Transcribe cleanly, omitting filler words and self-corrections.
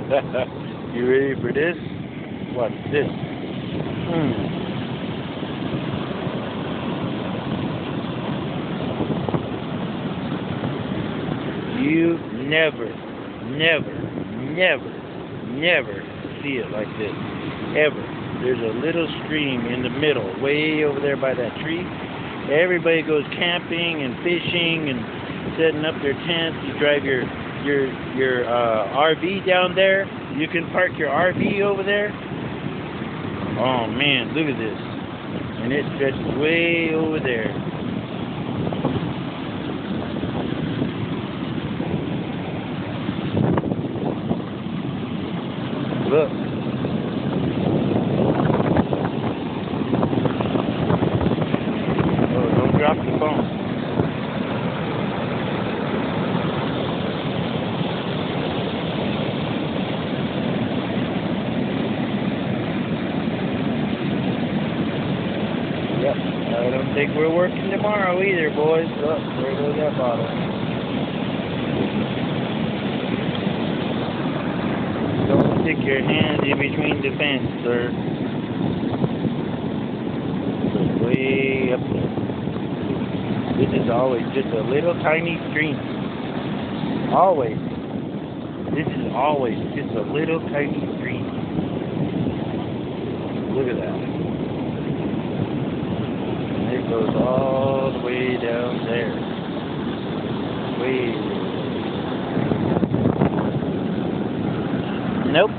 You ready for this? What's this? You never, never, never, never see it like this. Ever. There's a little stream in the middle, way over there by that tree. Everybody goes camping and fishing and setting up their tents. You drive your RV down there. You can park your RV over there. Oh man, look at this. And it stretches way over there. Look. Oh, don't drop the phone. Yep, I don't think we're working tomorrow either, boys. Oh, there goes that bottle. Don't stick your hand in between the fence, sir. It's way up there. This is always just a little tiny stream. Always. This is always just a little tiny stream. Look at that. It goes all the way down there. Way. Nope.